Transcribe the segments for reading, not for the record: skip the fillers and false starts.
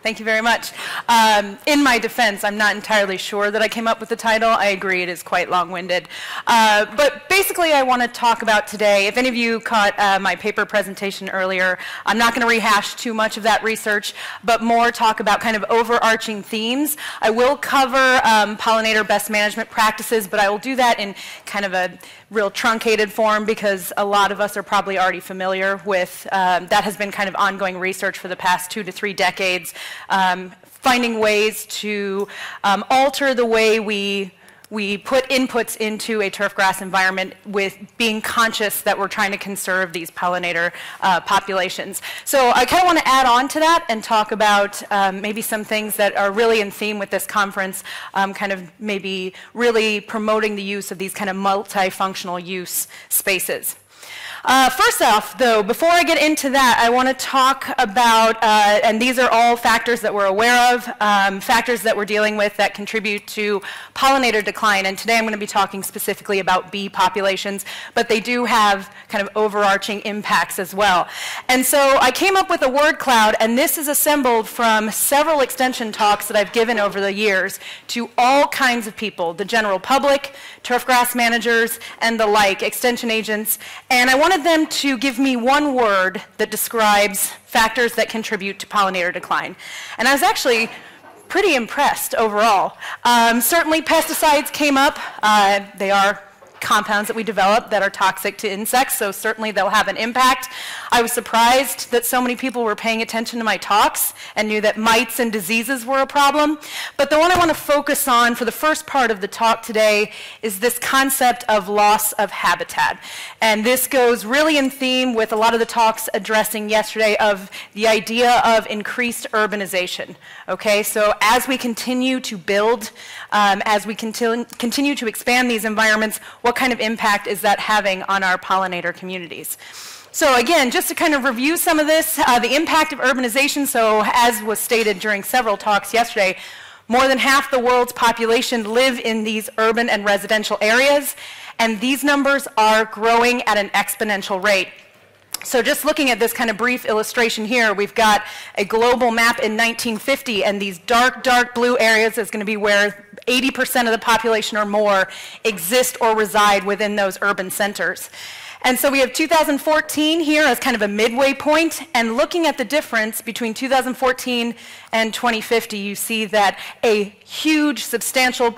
Thank you very much. In my defense, I'm not entirely sure that I came up with the title. I agree, it is quite long-winded. But basically, I want to talk about today, if any of you caught my paper presentation earlier, I'm not going to rehash too much of that research, but more talk about kind of overarching themes. I will cover pollinator best management practices, but I will do that in kind of a real truncated form because a lot of us are probably already familiar with that has been kind of ongoing research for the past 2 to 3 decades, finding ways to alter the way we put inputs into a turfgrass environment with being conscious that we're trying to conserve these pollinator populations. So I kind of want to add on to that and talk about maybe some things that are really in theme with this conference, kind of maybe really promoting the use of these kind of multifunctional use spaces. First off, though, before I get into that, I want to talk about, and these are all factors that we're aware of, factors that we're dealing with that contribute to pollinator decline. And today I'm going to be talking specifically about bee populations, but they do have kind of overarching impacts as well. And so I came up with a word cloud, and this is assembled from several extension talks that I've given over the years to all kinds of people, the general public, turfgrass managers, and the like, extension agents. And I wanted them to give me one word that describes factors that contribute to pollinator decline. And I was actually pretty impressed overall. Certainly pesticides came up. They are compounds that we develop that are toxic to insects, so certainly they'll have an impact. I was surprised that so many people were paying attention to my talks and knew that mites and diseases were a problem. But the one I want to focus on for the first part of the talk today is this concept of loss of habitat. And this goes really in theme with a lot of the talks addressing yesterday of the idea of increased urbanization. Okay, so as we continue to build, as we continue to expand these environments, what kind of impact is that having on our pollinator communities? So again, just to kind of review some of this, the impact of urbanization, so as was stated during several talks yesterday, more than half the world's population live in these urban and residential areas, and these numbers are growing at an exponential rate. So just looking at this kind of brief illustration here, we've got a global map in 1950, and these dark, dark blue areas is going to be where 80% of the population or more exist or reside within those urban centers. And so we have 2014 here as kind of a midway point, and looking at the difference between 2014 and 2050, you see that a huge, substantial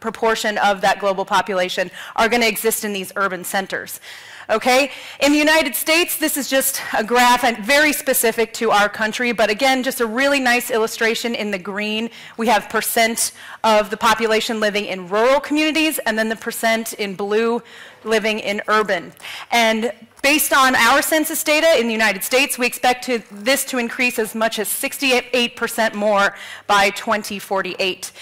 proportion of that global population are going to exist in these urban centers. Okay? In the United States, this is just a graph and very specific to our country, but again, just a really nice illustration in the green. We have percent of the population living in rural communities, and then the percent in blue living in urban. And based on our census data in the United States, we expect this to increase as much as 68% more by 2048.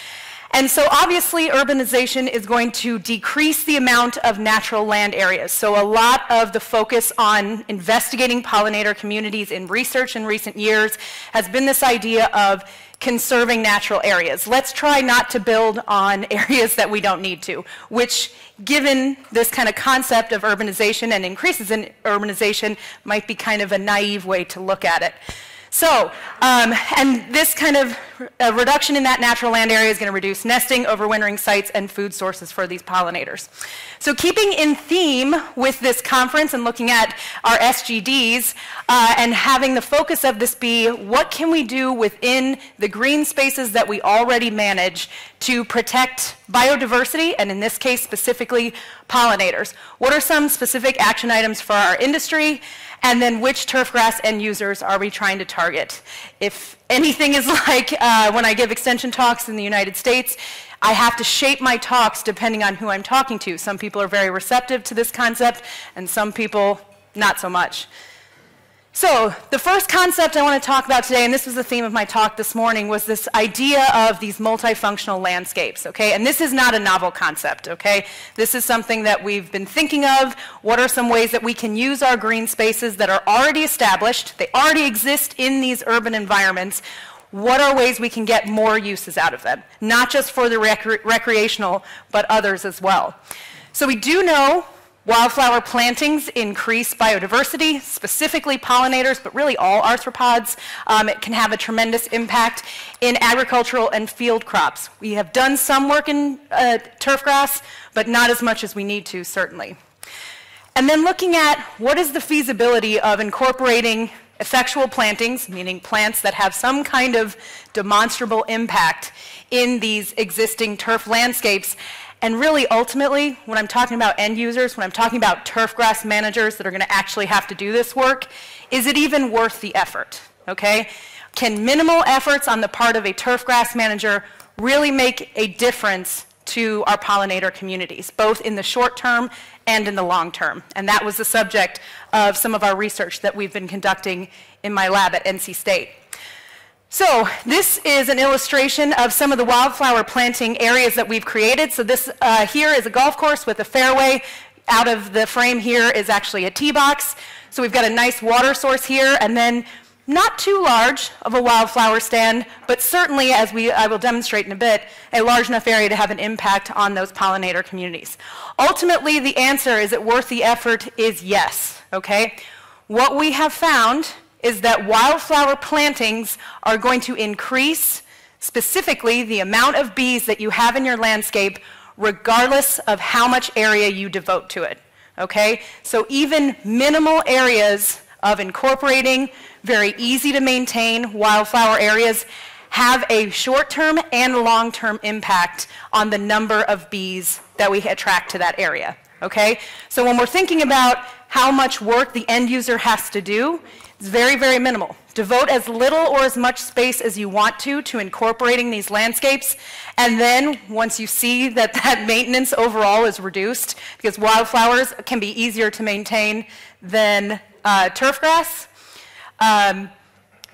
And so obviously urbanization is going to decrease the amount of natural land areas. So a lot of the focus on investigating pollinator communities in research in recent years has been this idea of conserving natural areas. Let's try not to build on areas that we don't need to, which, given this kind of concept of urbanization and increases in urbanization, might be kind of a naive way to look at it. So, and this kind of reduction in that natural land area is going to reduce nesting, overwintering sites, and food sources for these pollinators. So keeping in theme with this conference and looking at our SGDs and having the focus of this be, what can we do within the green spaces that we already manage to protect biodiversity, and in this case specifically pollinators? What are some specific action items for our industry? And then which turfgrass end users are we trying to target? If anything is like when I give extension talks in the United States, I have to shape my talks depending on who I'm talking to. Some people are very receptive to this concept, and some people not so much. So the first concept I want to talk about today, and this was the theme of my talk this morning, was this idea of these multifunctional landscapes, okay? And this is not a novel concept, okay? This is something that we've been thinking of. What are some ways that we can use our green spaces that are already established? They already exist in these urban environments. What are ways we can get more uses out of them? Not just for the recreational, but others as well. So we do know Wildflower plantings increase biodiversity, specifically pollinators, but really all arthropods. It can have a tremendous impact in agricultural and field crops. We have done some work in turfgrass, but not as much as we need to, certainly. And then looking at what is the feasibility of incorporating effectual plantings, meaning plants that have some kind of demonstrable impact in these existing turf landscapes. And really, ultimately, when I'm talking about end users, when I'm talking about turfgrass managers that are going to actually have to do this work, is it even worth the effort? Okay? Can minimal efforts on the part of a turfgrass manager really make a difference to our pollinator communities, both in the short term and in the long term? And that was the subject of some of our research that we've been conducting in my lab at NC State. So this is an illustration of some of the wildflower planting areas that we've created. So this here is a golf course with a fairway. Out of the frame here is actually a tee box. So we've got a nice water source here, and then not too large of a wildflower stand, but certainly, as I will demonstrate in a bit, a large enough area to have an impact on those pollinator communities. Ultimately, the answer, is it worth the effort, is yes, okay? What we have found is that wildflower plantings are going to increase specifically the amount of bees that you have in your landscape regardless of how much area you devote to it, okay? So even minimal areas of incorporating very easy to maintain wildflower areas have a short-term and long-term impact on the number of bees that we attract to that area, okay? So when we're thinking about how much work the end user has to do, it's very, very minimal. Devote as little or as much space as you want to incorporating these landscapes, and then once you see that that maintenance overall is reduced, because wildflowers can be easier to maintain than turfgrass,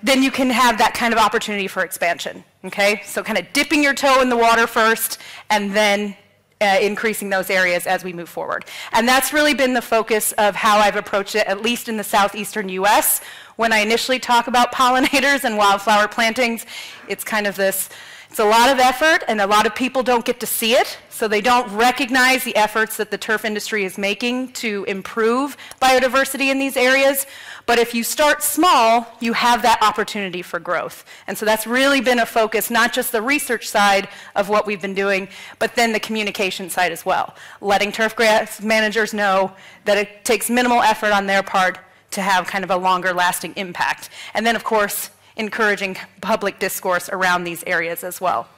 then you can have that kind of opportunity for expansion, okay? So kind of dipping your toe in the water first, and then increasing those areas as we move forward. And that's really been the focus of how I've approached it, at least in the southeastern US. When I initially talk about pollinators and wildflower plantings, it's kind of this, it's a lot of effort, and a lot of people don't get to see it, so they don't recognize the efforts that the turf industry is making to improve biodiversity in these areas. But if you start small, you have that opportunity for growth. And so that's really been a focus, not just the research side of what we've been doing, but then the communication side as well. Letting turfgrass managers know that it takes minimal effort on their part to have kind of a longer lasting impact. And then, of course, encouraging public discourse around these areas as well.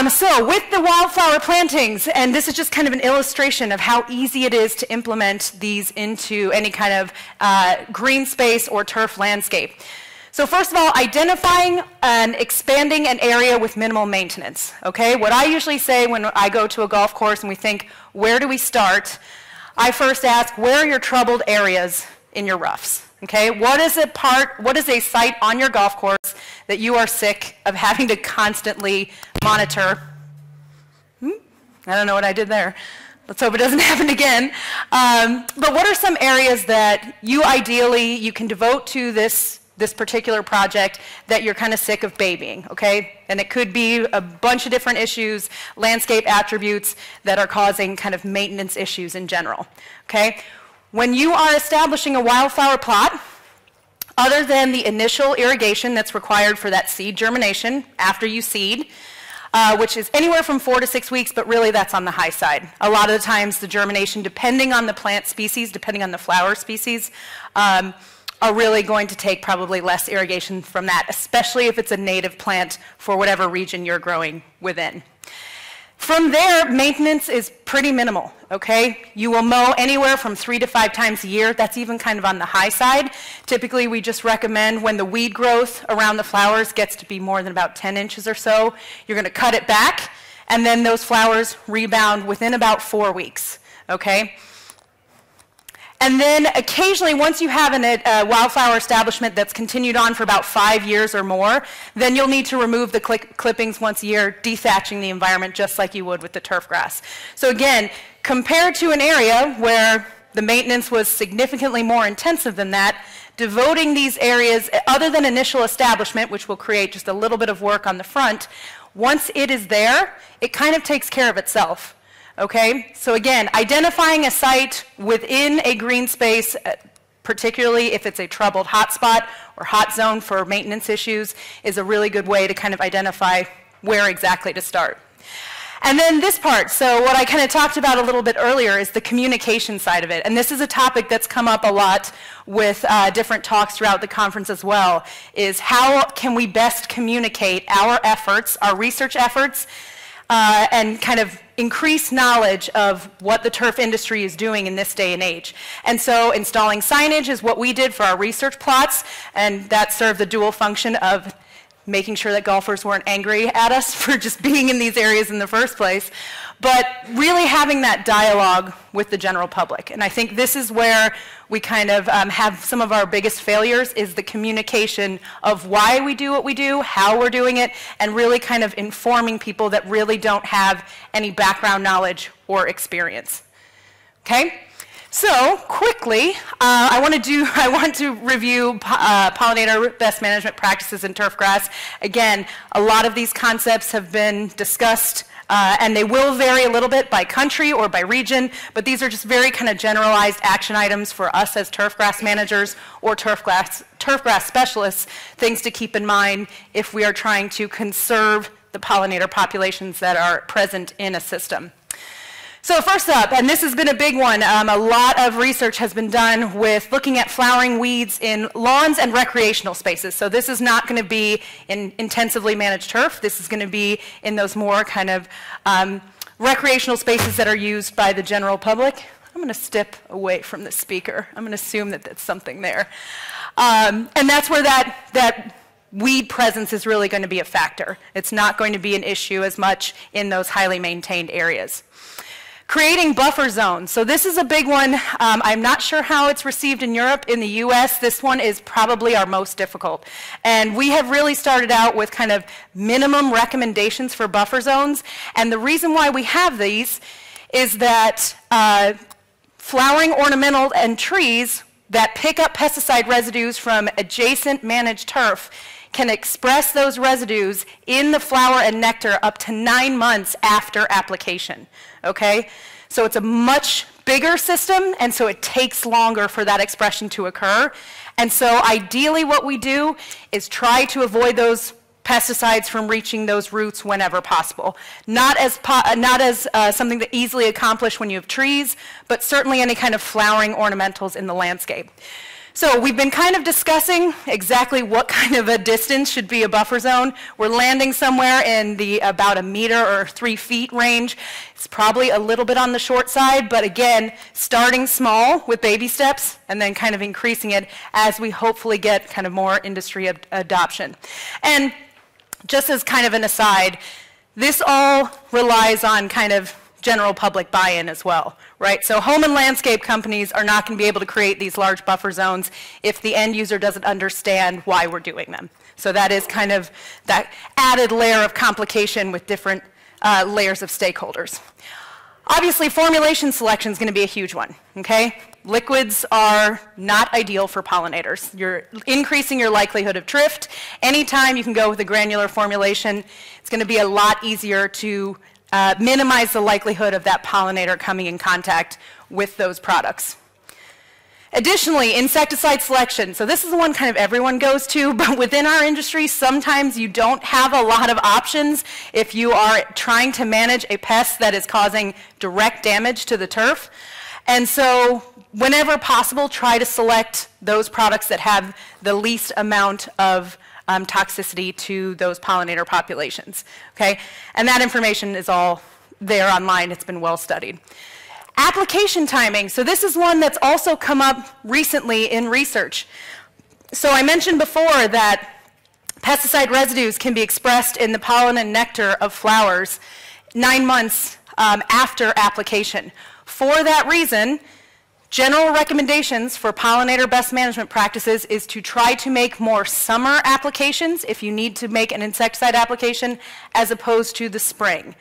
So with the wildflower plantings, and this is just kind of an illustration of how easy it is to implement these into any kind of green space or turf landscape. So first of all, identifying and expanding an area with minimal maintenance, okay? What I usually say when I go to a golf course and we think, where do we start? I first ask, where are your troubled areas in your roughs? Okay, what is a site on your golf course that you are sick of having to constantly monitor? I don't know what I did there. Let's hope it doesn't happen again. But what are some areas that you can devote to this particular project that you're kind of sick of babying, okay? And it could be a bunch of different issues, landscape attributes that are causing kind of maintenance issues in general, okay? When you are establishing a wildflower plot, other than the initial irrigation that's required for that seed germination after you seed, which is anywhere from 4 to 6 weeks, but really that's on the high side. A lot of the times the germination, depending on the plant species, depending on the flower species, are really going to take probably less irrigation from that, especially if it's a native plant for whatever region you're growing within. From there, maintenance is pretty minimal, okay? You will mow anywhere from 3 to 5 times a year. That's even kind of on the high side. Typically, we just recommend when the weed growth around the flowers gets to be more than about 10 inches or so, you're going to cut it back, and then those flowers rebound within about 4 weeks, okay? And then occasionally, once you have a wildflower establishment that's continued on for about 5 years or more, then you'll need to remove the clippings once a year, dethatching the environment just like you would with the turfgrass. So again, compared to an area where the maintenance was significantly more intensive than that, devoting these areas, other than initial establishment, which will create just a little bit of work on the front, once it is there, it kind of takes care of itself. Okay, so again, identifying a site within a green space, particularly if it's a troubled hotspot or hot zone for maintenance issues, is a really good way to kind of identify where exactly to start. And then this part, so what I kind of talked about a little bit earlier is the communication side of it. And this is a topic that's come up a lot with different talks throughout the conference as well, is how can we best communicate our efforts, our research efforts, and kind of increase knowledge of what the turf industry is doing in this day and age. And so installing signage is what we did for our research plots, and that served the dual function of making sure that golfers weren't angry at us for just being in these areas in the first place, but really having that dialogue with the general public. And I think this is where we kind of have some of our biggest failures, is the communication of why we do what we do, how we're doing it, and really kind of informing people that really don't have any background knowledge or experience. Okay? So quickly, I want to review pollinator best management practices in turfgrass. Again, a lot of these concepts have been discussed, and they will vary a little bit by country or by region, but these are just very kind of generalized action items for us as turfgrass managers or turfgrass specialists, things to keep in mind if we are trying to conserve the pollinator populations that are present in a system. So first up, and this has been a big one, a lot of research has been done with looking at flowering weeds in lawns and recreational spaces. So this is not going to be in intensively managed turf. This is going to be in those more kind of recreational spaces that are used by the general public. I'm going to step away from the speaker. I'm going to assume that that's something there. And that's where that weed presence is really going to be a factor. It's not going to be an issue as much in those highly maintained areas. Creating buffer zones. So this is a big one. I'm not sure how it's received in Europe. In the US, this one is probably our most difficult. And we have really started out with kind of minimum recommendations for buffer zones. And the reason why we have these is that flowering ornamental and trees that pick up pesticide residues from adjacent managed turf can express those residues in the flower and nectar up to 9 months after application, okay? So it's a much bigger system, and so it takes longer for that expression to occur. And so ideally what we do is try to avoid those pesticides from reaching those roots whenever possible. Not as something that easily accomplished when you have trees, but certainly any kind of flowering ornamentals in the landscape. So we've been kind of discussing exactly what kind of a distance should be a buffer zone. We're landing somewhere in the about 1 meter or 3 feet range. It's probably a little bit on the short side, but again, starting small with baby steps and then kind of increasing it as we hopefully get kind of more industry adoption. And just as kind of an aside, this all relies on kind of general public buy-in as well, right? So home and landscape companies are not going to be able to create these large buffer zones if the end user doesn't understand why we're doing them. So that is kind of that added layer of complication with different layers of stakeholders. Obviously, formulation selection is going to be a huge one, okay? Liquids are not ideal for pollinators. You're increasing your likelihood of drift. Anytime you can go with a granular formulation, it's going to be a lot easier to minimize the likelihood of that pollinator coming in contact with those products. Additionally, insecticide selection. So this is the one kind of everyone goes to, but within our industry, sometimes you don't have a lot of options if you are trying to manage a pest that is causing direct damage to the turf. And so whenever possible, try to select those products that have the least amount of toxicity to those pollinator populations, okay? And that information is all there online. It's been well studied. Application timing. So this is one that's also come up recently in research. So I mentioned before that pesticide residues can be expressed in the pollen and nectar of flowers 9 months after application. For that reason, general recommendations for pollinator best management practices is to try to make more summer applications if you need to make an insecticide application as opposed to the spring.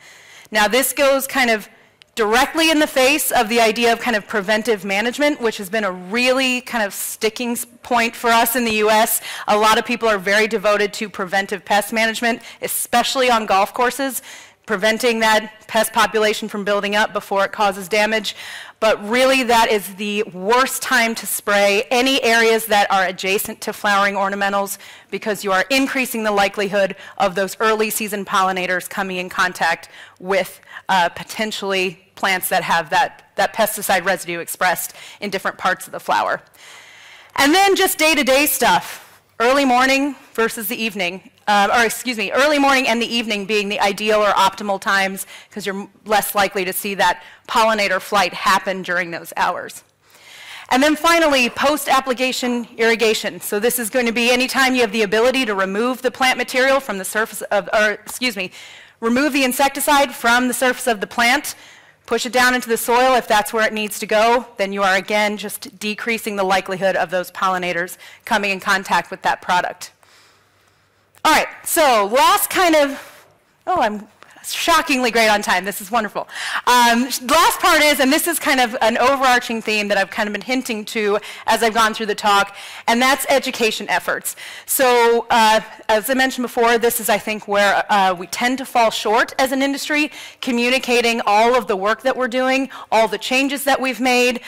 Now this goes kind of directly in the face of the idea of kind of preventive management, which has been a really kind of sticking point for us in the US. A lot of people are very devoted to preventive pest management, especially on golf courses. preventing that pest population from building up before it causes damage. But really, that is the worst time to spray any areas that are adjacent to flowering ornamentals, because you are increasing the likelihood of those early season pollinators coming in contact with potentially plants that have that pesticide residue expressed in different parts of the flower. And then just day-to-day stuff, early morning versus the evening. Early morning and the evening being the ideal or optimal times, because you're less likely to see that pollinator flight happen during those hours. And then finally, post-application irrigation. So this is going to be anytime you have the ability to remove the plant material from the surface of, remove the insecticide from the surface of the plant, push it down into the soil if that's where it needs to go, then you are again just decreasing the likelihood of those pollinators coming in contact with that product. All right, so last kind of, I'm shockingly great on time. This is wonderful. Last part is, and this is kind of an overarching theme that I've kind of been hinting to as I've gone through the talk, and that's education efforts. So as I mentioned before, this is, I think, where we tend to fall short as an industry, communicating all of the work that we're doing, all the changes that we've made,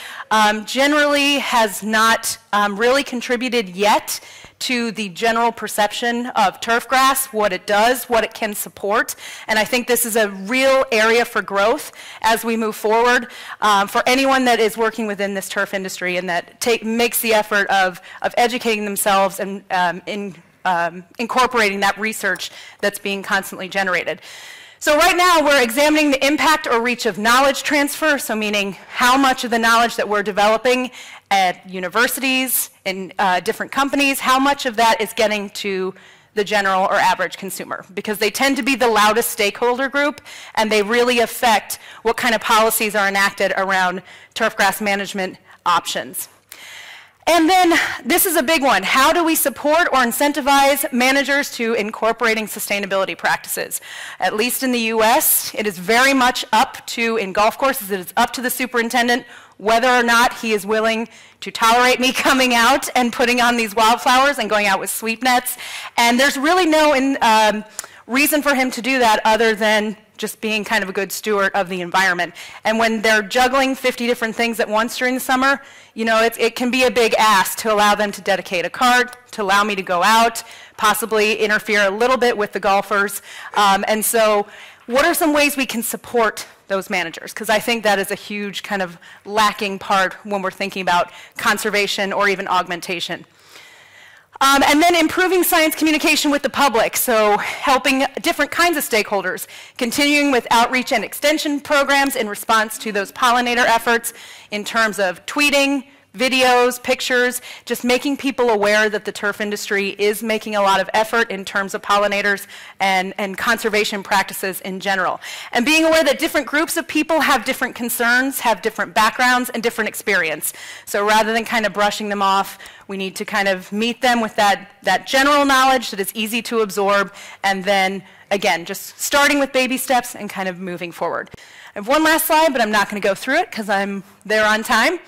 generally has not really contributed yet to the general perception of turfgrass, what it does, what it can support. And I think this is a real area for growth as we move forward for anyone that is working within this turf industry and that makes the effort of educating themselves and incorporating that research that's being constantly generated. So right now we're examining the impact or reach of knowledge transfer, so meaning how much of the knowledge that we're developing at universities and different companies, how much of that is getting to the general or average consumer, because they tend to be the loudest stakeholder group and they really affect what kind of policies are enacted around turfgrass management options. And then this is a big one. How do we support or incentivize managers to incorporating sustainability practices? At least in the US, it is very much up to, in golf courses, it is up to the superintendent whether or not he is willing to tolerate me coming out and putting on these wildflowers and going out with sweep nets. And there's really no reason for him to do that other than just being kind of a good steward of the environment. And when they're juggling 50 different things at once during the summer, you know, it can be a big ask to allow them to dedicate a cart, to allow me to go out, possibly interfere a little bit with the golfers. And so what are some ways we can support those managers? Because I think that is a huge kind of lacking part when we're thinking about conservation or even augmentation. And then improving science communication with the public, so helping different kinds of stakeholders, continuing with outreach and extension programs in response to those pollinator efforts in terms of tweeting, videos, pictures, just making people aware that the turf industry is making a lot of effort in terms of pollinators and conservation practices in general. And being aware that different groups of people have different concerns, have different backgrounds, and different experience. So rather than kind of brushing them off, we need to kind of meet them with that general knowledge that is easy to absorb, and then, again, just starting with baby steps and kind of moving forward. I have one last slide, but I'm not going to go through it because I'm there on time.